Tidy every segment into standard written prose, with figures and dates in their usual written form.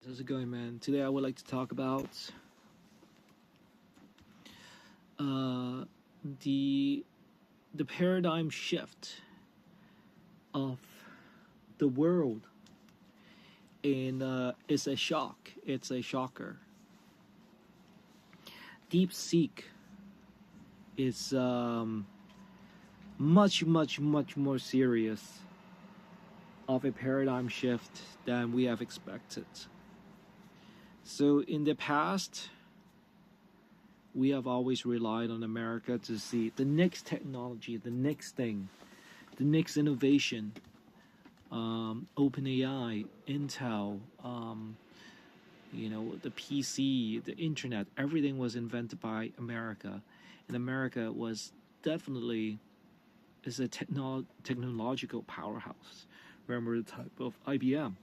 How's it going, man? Today I would like to talk about uh, the the paradigm shift of the world, and it's a shock. It's a shocker. Deepseek is much more serious of a paradigm shift than we have expected. So in the past, we have always relied on America to see the next technology, the next thing, the next innovation. OpenAI, Intel, the PC, the internet, everything was invented by America, and America was definitely is a technological powerhouse. Remember the type of IBM,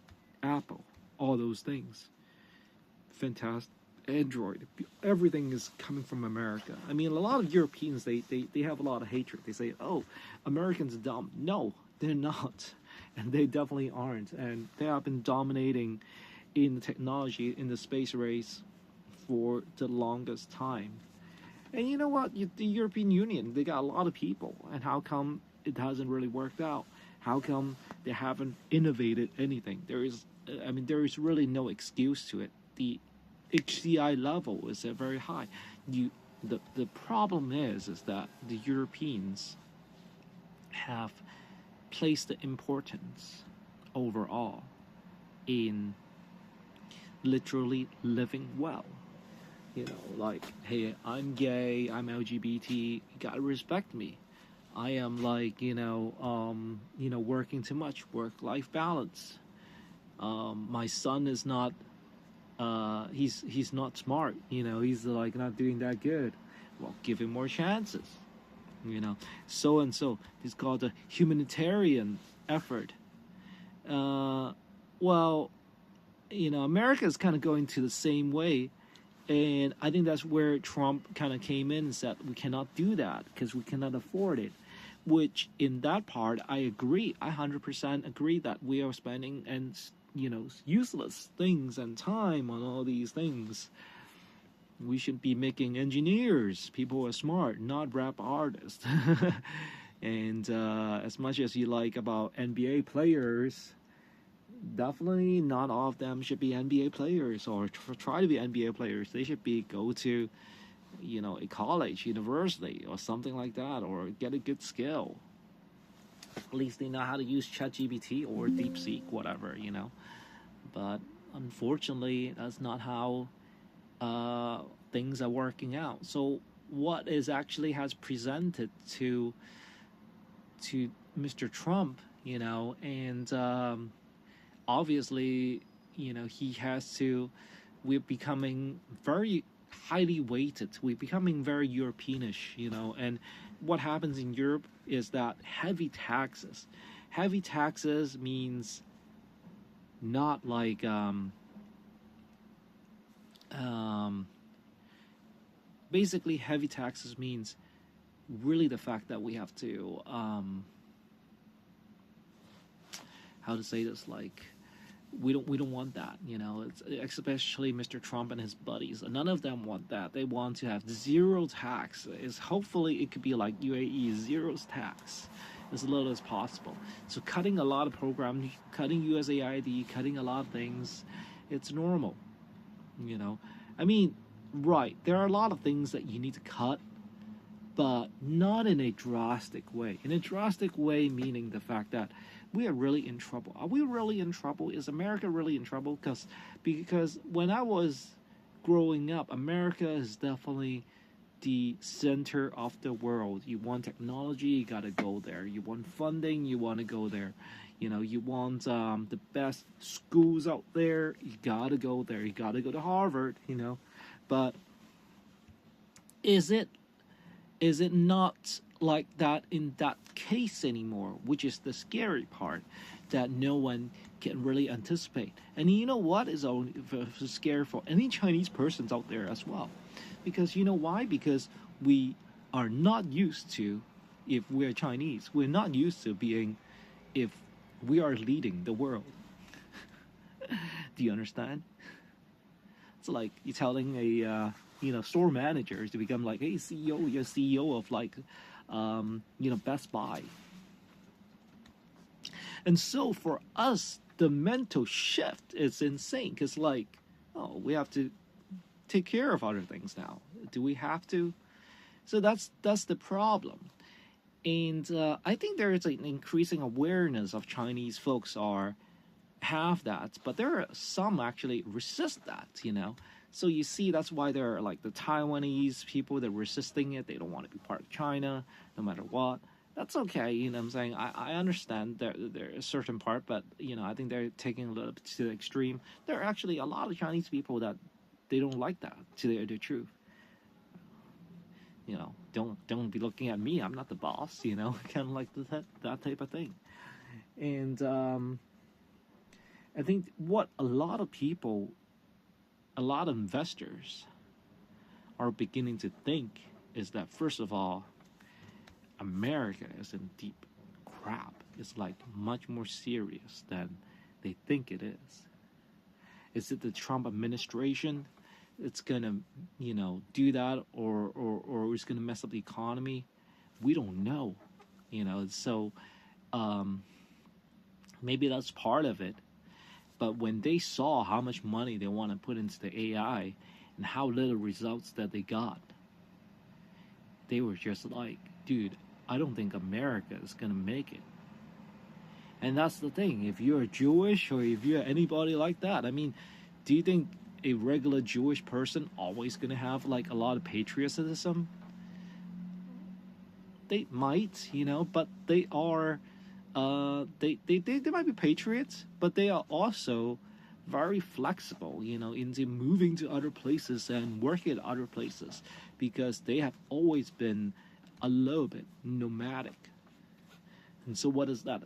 Apple, all those things. Fantastic. Android, everything is coming from America. I mean, a lot of Europeans, they have a lot of hatred. They say, oh, Americans are dumb. No, they're not. And they definitely aren't. And they have been dominating in the technology, in the space race for the longest time. And you know what? The European Union, they got a lot of people. And how come it hasn't really worked out? How come they haven't innovated anything? There is really no excuse to it. The HCI level is very high. The problem is that the Europeans have placed the importance overall in literally living well. Like, hey, I'm gay, I'm LGBT, you gotta respect me. I am working too much, work-life balance. My son is not he's not smart, he's like not doing that good. Well, give him more chances, so and so. It's called a humanitarian effort. Well, America is kind of going to the same way, and I think that's where Trump kind of came in and said we cannot do that because we cannot afford it. Which in that part I agree. I 100% agree that we are spending and useless things and time on all these things. We should be making engineers, people who are smart, not rap artists. And as much as you like about NBA players, definitely not all of them should be NBA players or try to be NBA players. They should go to a college, university, or something like that, or get a good skill. At least they know how to use ChatGPT or Deepseek, whatever, But unfortunately, that's not how things are working out. So what is actually has presented to Mr. Trump, and obviously, he has to. We're becoming very highly weighted. We're becoming very Europeanish, and what happens in Europe is that heavy taxes. Heavy taxes means not like basically heavy taxes means really the fact that we have to how to say this, like we don't want that, it's especially Mr. Trump and his buddies. None of them want that. They want to have zero tax. Is hopefully it could be like UAE, zero tax as little as possible. So cutting a lot of programs, cutting USAID, cutting a lot of things, it's normal. I mean, right, there are a lot of things that you need to cut, but not in a drastic way. In a drastic way, meaning the fact that we are really in trouble. Are we really in trouble? Is America really in trouble? Because when I was growing up, America is definitely the center of the world. You want technology, you gotta go there. You want funding, you want to go there. You want the best schools out there, you gotta go there. You gotta go to Harvard. But is it not like that in that case anymore? Which is the scary part, that no one can really anticipate. And you know what is scary for any Chinese persons out there as well? Because you know why? Because we are not used to, if we're Chinese, we're not used to being, if we are leading the world. Do you understand? It's like you telling a store manager to become like, hey CEO, you're CEO of like Best Buy. And so for us, the mental shift is insane because like, oh, we have to take care of other things now. Do we have to? So that's the problem. And I think there is an increasing awareness of Chinese folks are have that, but there are some actually resist that, So you see, that's why there are like the Taiwanese people that are resisting it. They don't want to be part of China, no matter what. That's okay, I'm saying. I understand there a certain part, but I think they're taking a little bit to the extreme. There are actually a lot of Chinese people that they don't like that, to the truth. Don't be looking at me. I'm not the boss. Kind of like that type of thing. And I think what a lot of people, a lot of investors are beginning to think is that, first of all, America is in deep crap. It's like much more serious than they think it is. Is it the Trump administration? It's gonna, do that, or it's gonna mess up the economy. We don't know, So maybe that's part of it. But when they saw how much money they want to put into the AI and how little results that they got, they were just like, dude, I don't think America is gonna make it. And that's the thing. If you're Jewish or if you're anybody like that, I mean, do you think a regular Jewish person always gonna have like a lot of patriotism? They might, but they are they might be patriots, but they are also very flexible, into moving to other places and working at other places because they have always been a little bit nomadic. And so what does that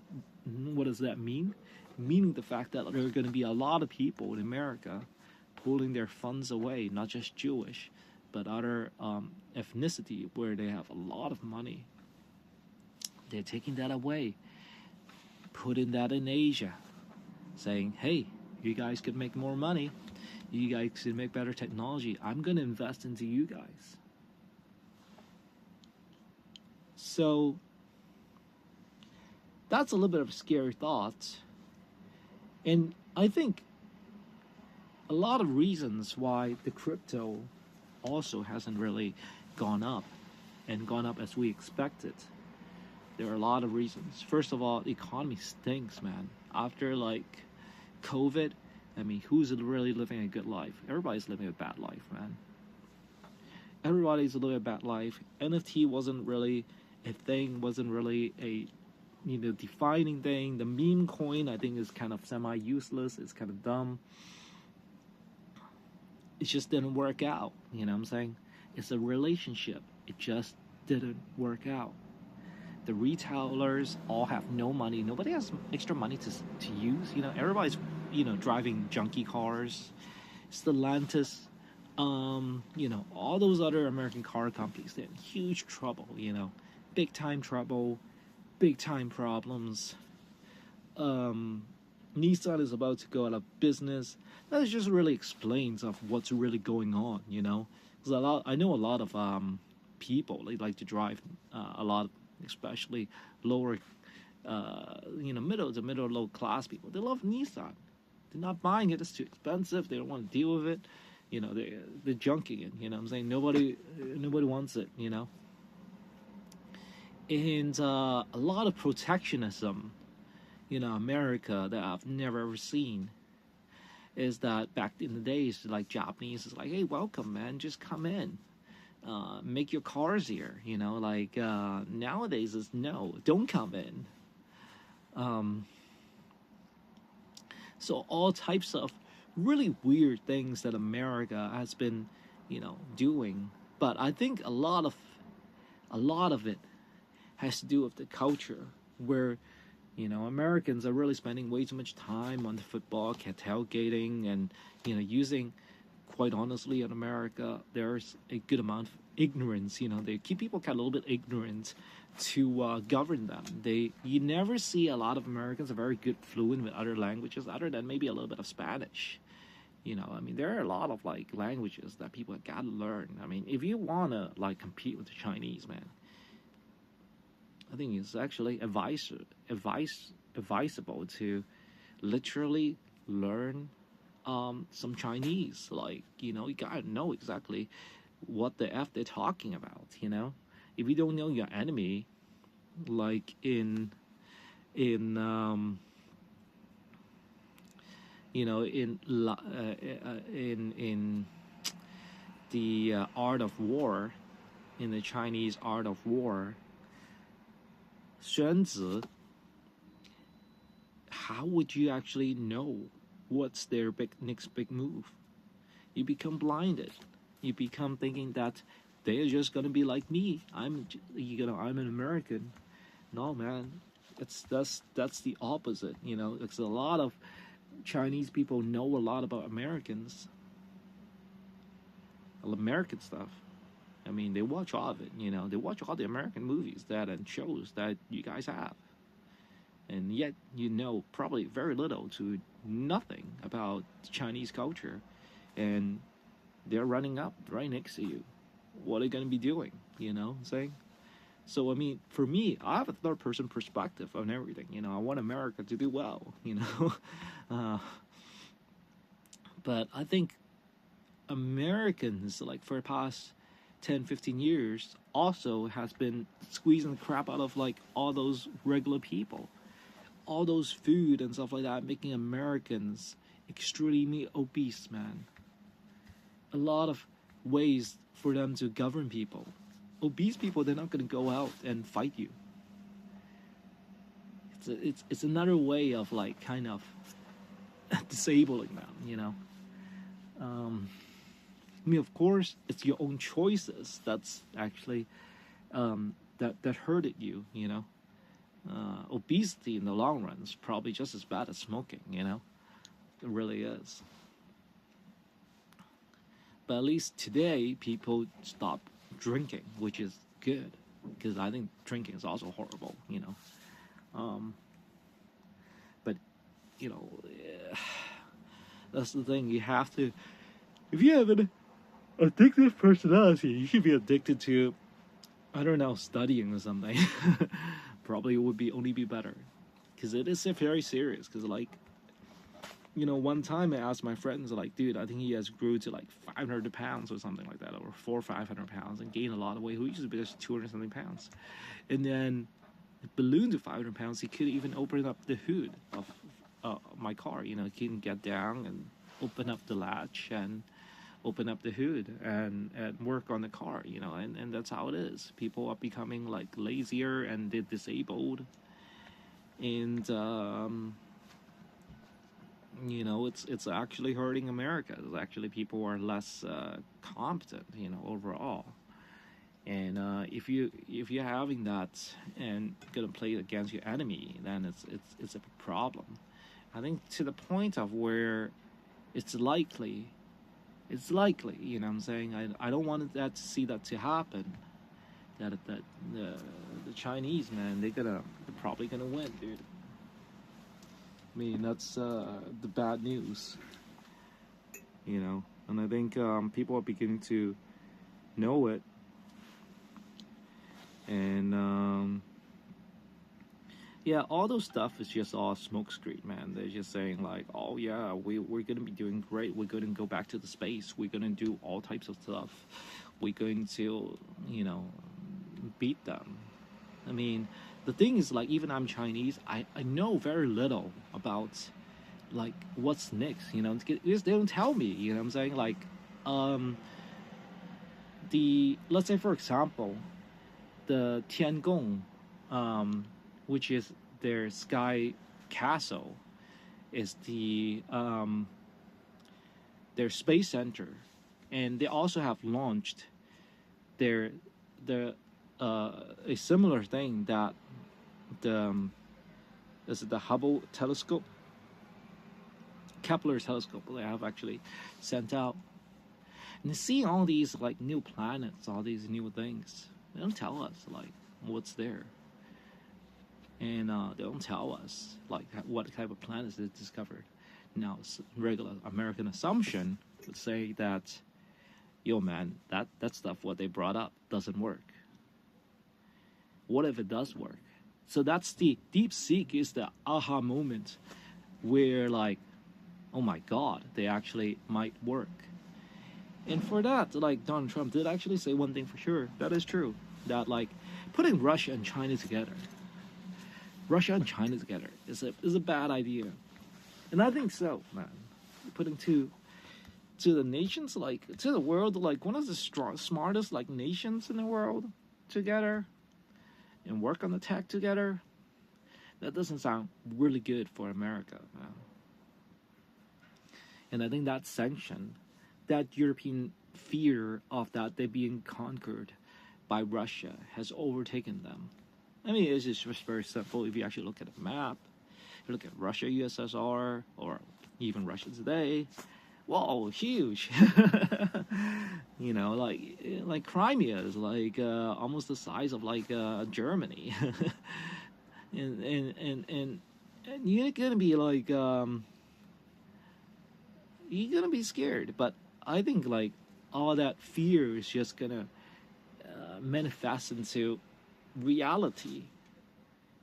mean? Meaning the fact that there are going to be a lot of people in America pulling their funds away, not just Jewish, but other ethnicity where they have a lot of money. They're taking that away, putting that in Asia, saying, hey, you guys could make more money. You guys could make better technology. I'm going to invest into you guys. So that's a little bit of a scary thought. And I think a lot of reasons why the crypto also hasn't really gone up as we expected. There are a lot of reasons. First of all, the economy stinks, man. After like COVID, I mean, who's really living a good life? Everybody's living a bad life, man. Everybody's living a bad life. NFT wasn't really a thing, wasn't really a defining thing. The meme coin, I think, is kind of semi-useless. It's kind of dumb. It just didn't work out. You know what I'm saying? It's a relationship. It just didn't work out. The retailers all have no money. Nobody has extra money to use. Everybody's driving junky cars. Stellantis, all those other American car companies, they're in huge trouble. Big time trouble, big time problems. Nissan is about to go out of business. That just really explains of what's really going on. Because I know a lot of people, they like to drive a lot of, especially lower, middle to middle low class people. They love Nissan. They're not buying it. It's too expensive. They don't want to deal with it. They're junking it. I'm saying nobody wants it. And a lot of protectionism. America that I've never ever seen is that back in the days, like Japanese is like, hey, welcome, man, just come in. Make your cars here, nowadays is no, don't come in. So all types of really weird things that America has been, doing. But I think a lot of it has to do with the culture where, Americans are really spending way too much time on the football, tailgating, and, using, quite honestly, in America, there's a good amount of ignorance. They keep people kind of a little bit ignorant to govern them. You never see a lot of Americans are very good fluent with other languages other than maybe a little bit of Spanish. I mean, there are a lot of like languages that people gotta learn. I mean, if you wanna like compete with the Chinese, man, I think it's actually advisable to literally learn some Chinese. Like, you gotta know exactly what the F they're talking about, If you don't know your enemy, like in in the art of war, in the Chinese art of war, Xuanzi, how would you actually know what's their next big move? You become blinded. You become thinking that they're just gonna be like me. I'm an American. No, man, that's the opposite. It's a lot of Chinese people know a lot about American stuff. I mean, they watch all of it. They watch all the American movies and shows that you guys have, and yet probably very little to nothing about Chinese culture, and they're running up right next to you. What are they going to be doing? What I'm saying? So, I mean, for me, I have a third person perspective on everything. I want America to do well, uh, but I think Americans, like for the past 10, 15 years, also has been squeezing the crap out of like all those regular people, all those food and stuff like that, making Americans extremely obese, man. A lot of ways for them to govern people. Obese people, they're not going to go out and fight you. It's another way of like kind of disabling them. I mean, of course, it's your own choices that's actually that hurted you. Obesity in the long run is probably just as bad as smoking. It really is. But at least today, people stop drinking, which is good, because I think drinking is also horrible. But that's the thing. You have to, if you have an addictive personality, you should be addicted to, I don't know, studying or something. Probably would only be better, because it is very serious. Because like, one time I asked my friends, like, dude, I think he has grew to like 500 pounds or something like that, or 400 or 500 pounds, and gained a lot of weight. Who used to be just 200 something pounds, and then ballooned to 500 pounds. He could even open up the hood of my car. He can get down and open up the latch and open up the hood and work on the car. And that's how it is. People are becoming like lazier and they're disabled, and it's actually hurting America. It's actually people are less competent, overall. And if you're having that and gonna play against your enemy, then it's a problem. I think to the point of where it's likely, what I'm saying. I don't want that to see that to happen. That the Chinese, man, they're probably gonna win, dude. I mean, that's the bad news, and I think people are beginning to know it, and yeah, all those stuff is just all smokescreen, man. They're just saying like, oh yeah, we're gonna be doing great. We're gonna go back to the space. We're gonna do all types of stuff. We're going to, beat them. I mean, the thing is, like, even I'm Chinese, I know very little about like what's next. Because they don't tell me. What I'm saying? Like, let's say for example, the Tiangong, which is their sky castle, is their space center, and they also have launched a similar thing that is it the Hubble telescope, Kepler telescope, they have actually sent out, and see all these like new planets, all these new things. They don't tell us like what's there, and they don't tell us like what type of planets they discovered. Now, regular American assumption would say that, yo, man, that stuff what they brought up doesn't work. What if it does work? So that's the Deepseek is the aha moment where like, oh my God, they actually might work. And for that, like Donald Trump did actually say one thing for sure. That is true. That like putting Russia and China together, is a bad idea. And I think so, man. Putting to the nations, like to the world, like one of the smartest like nations in the world together, and work on the tech together. That doesn't sound really good for America, man. And I think that sanction, that European fear of that they being conquered by Russia has overtaken them. I mean, it's just very simple. If you actually look at a map, you look at Russia, USSR, or even Russia today, whoa, huge. You know, like Crimea is like almost the size of like Germany. and you're gonna be like you're gonna be scared. But I think like all that fear is just gonna manifest into reality,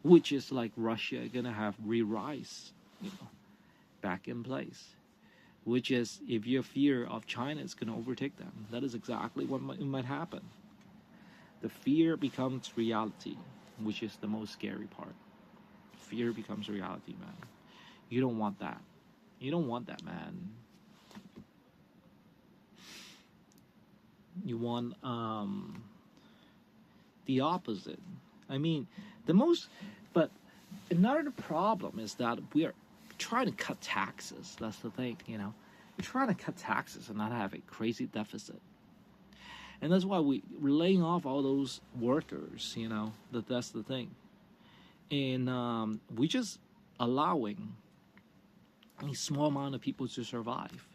which is like Russia gonna have re-rise, you know, back in place. Which is, if your fear of China is gonna overtake them, that is exactly what might happen. The fear becomes reality, which is the most scary part. Fear becomes reality, man. You don't want that. You don't want that, man. You want the opposite. I mean, but another problem is that we are trying to cut taxes. That's the thing, you know. We're trying to cut taxes and not have a crazy deficit. And that's why we're laying off all those workers, you know. That's the thing. And we just allowing a small amount of people to survive.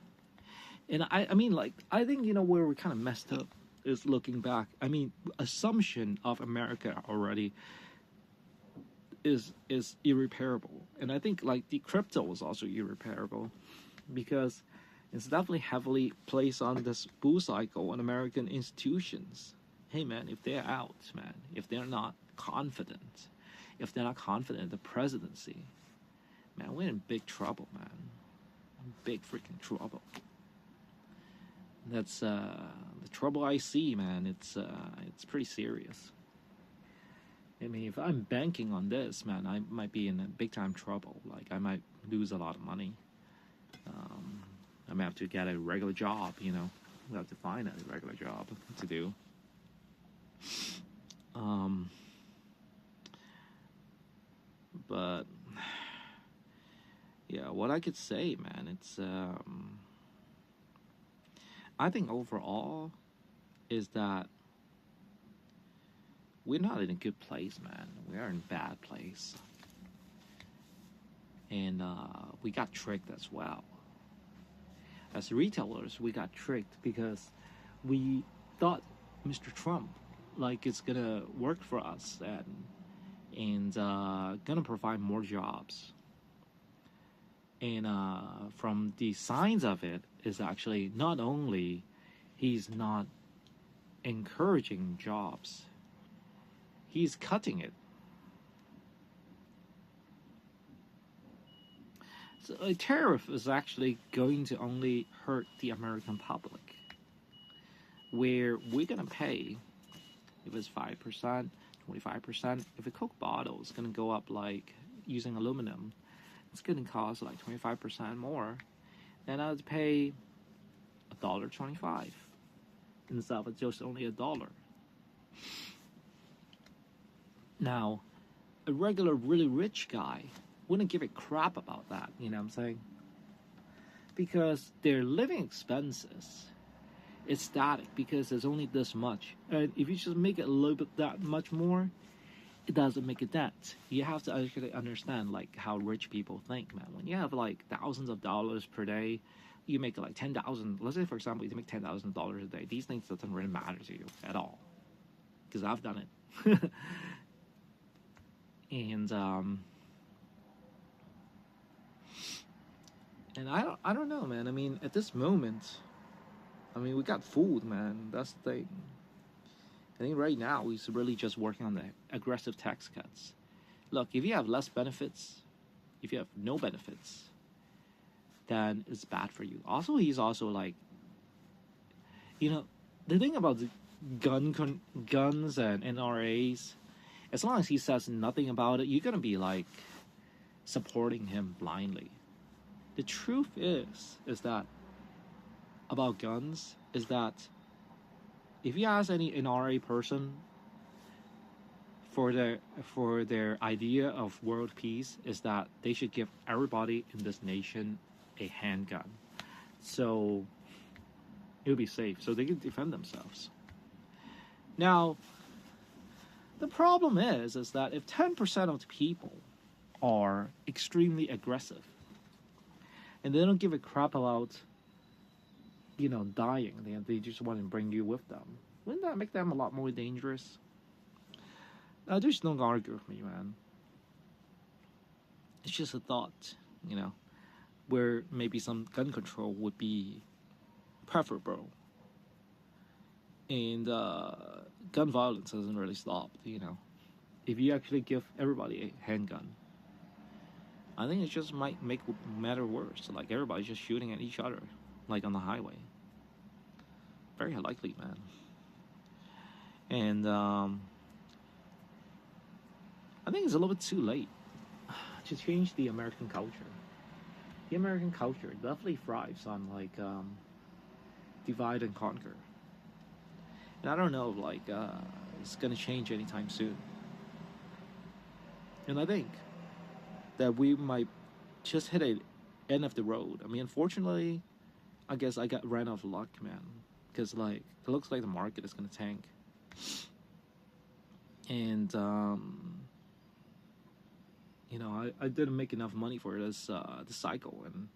And I mean, like, I think, you know, where we're kind of messed up is looking back. I mean, assumption of America already is irreparable. And I think, like, the crypto was also irreparable because it's definitely heavily placed on this bull cycle on American institutions. Hey, man, if they're out, man, if they're not confident in the presidency, man, we're in big trouble, man. Big freaking trouble. That's the trouble I see, man. It's pretty serious. I mean, if I'm banking on this, man, I might be in a big time trouble. Like, I might lose a lot of money. I might have to get a regular job, you know. I have to find a regular job to do. But yeah, what I could say, man, it's I think overall is that we're not in a good place, man. We are in a bad place. And we got tricked as well. As retailers, we got tricked because we thought Mr. Trump, like, it's gonna work for us and gonna provide more jobs. And from the signs of it is actually not only he's not encouraging jobs, he's cutting it. So a tariff is actually going to only hurt the American public, where we're gonna pay, if it's 5%, 25%. If a Coke bottle is gonna go up, like using aluminum, it's gonna cost like 25% more. Then I would pay $1.25 instead of just only $1. Now, a regular, really rich guy wouldn't give a crap about that, you know what I'm saying? Because their living expenses is static because there's only this much. And if you just make it a little bit that much more, it doesn't make a dent. You have to actually understand like how rich people think, man. When you have like thousands of dollars per day, you make like 10,000. Let's say, for example, you make $10,000 a day. These things doesn't really matter to you at all, because I've done it. And And I don't know, man. I mean, at this moment, I mean, we got fooled, man. That's the thing. I think right now he's really just working on the aggressive tax cuts. Look, if you have less benefits, if you have no benefits, then it's bad for you. Also, he's also like, you know, the thing about the guns and NRAs, as long as he says nothing about it, you're gonna be like supporting him blindly. The truth is that about guns is that if you ask any NRA person for their idea of world peace, is that they should give everybody in this nation a handgun, so it'll be safe, so they can defend themselves. Now, the problem is that if 10% of the people are extremely aggressive and they don't give a crap about, you know, dying, they just want to bring you with them, wouldn't that make them a lot more dangerous? There's no argue with me, man. It's just a thought, you know, where maybe some gun control would be preferable. And gun violence doesn't really stop, you know. If you actually give everybody a handgun, I think it just might make matter worse. Like everybody's just shooting at each other, like on the highway. Very likely, man. And I think it's a little bit too late to change the American culture. The American culture definitely thrives on like divide and conquer. And I don't know if like it's gonna change anytime soon. And I think that we might just hit a end of the road. I mean, unfortunately, I guess I ran out of luck, man. Because like it looks like the market is gonna tank. And you know, I didn't make enough money for this cycle, and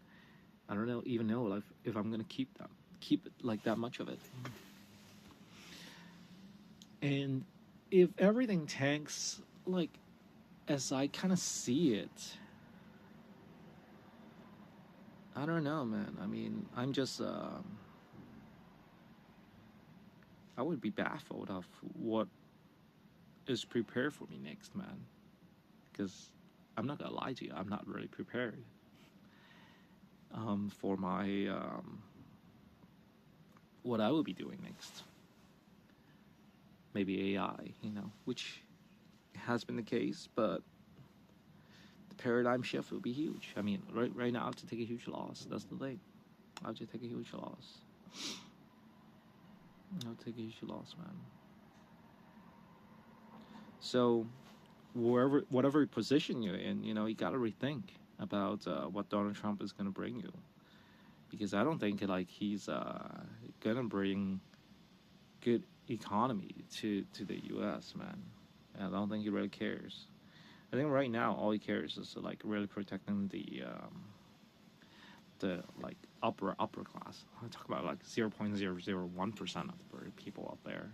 I don't even know if I'm gonna keep it like that much of it. And if everything tanks, like as I kind of see it, I don't know, man. I mean, I'm just I would be baffled of what is prepared for me next, man. Because I'm not gonna lie to you, I'm not really prepared for my what I will be doing next. Maybe AI, you know, which has been the case, but the paradigm shift will be huge. I mean, right now I have to take a huge loss. That's the thing. I have to take a huge loss. I'll take a huge loss, man. So, whatever position you're in, you know, you gotta rethink about what Donald Trump is gonna bring you, because I don't think like he's gonna bring good economy to the U.S., man. And I don't think he really cares. I think right now all he cares is like really protecting the like upper class. I talk about like 0.001% of the people up there.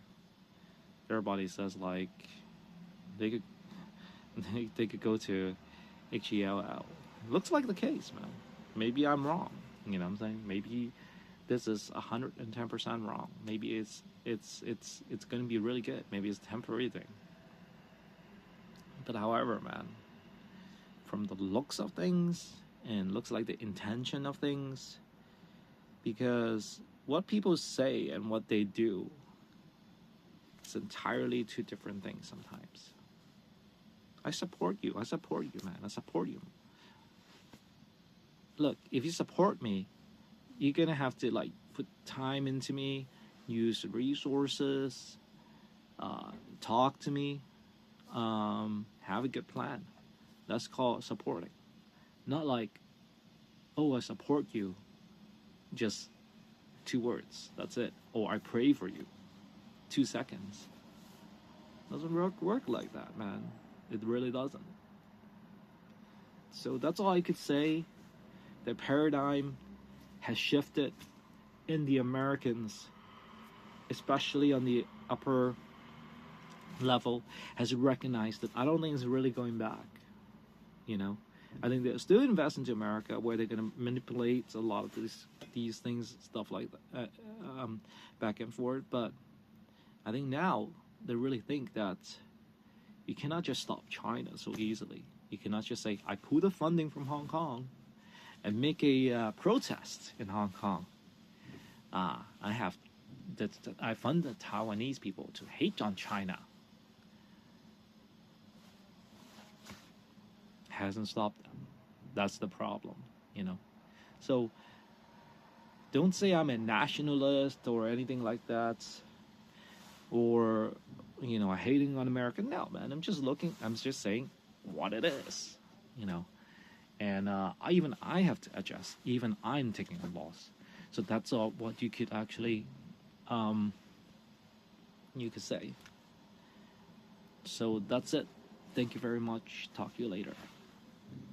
Everybody says like they could go to HELL. Looks like the case, man. Maybe I'm wrong. You know what I'm saying? Maybe this is 110% wrong. Maybe it's gonna be really good. Maybe it's a temporary thing. But however, man, from the looks of things and looks like the intention of things, because what people say and what they do, it's entirely two different things sometimes. I support you, man. I support you. Look, if you support me, you're gonna have to like put time into me, use resources, talk to me, have a good plan. That's called supporting. Not like, oh, I support you, just 2 words. That's it. Or I pray for you. 2 seconds. Doesn't work like that, man. It really doesn't. So that's all I could say. The paradigm has shifted in the Americans, especially on the upper level, has recognized that I don't think it's really going back. You know, I think they'll still invest into America, where they're going to manipulate a lot of these things, stuff like that, back and forth. But I think now they really think that you cannot just stop China so easily. You cannot just say, I pull the funding from Hong Kong and make a protest in Hong Kong. I fund the Taiwanese people to hate on China. Hasn't stopped them. That's the problem, you know. So don't say I'm a nationalist or anything like that, or I hating on America. No, man. I'm just saying what it is, you know. And I have to adjust. Even I'm taking a loss. So that's all what you could actually you could say. So that's it. Thank you very much. Talk to you later.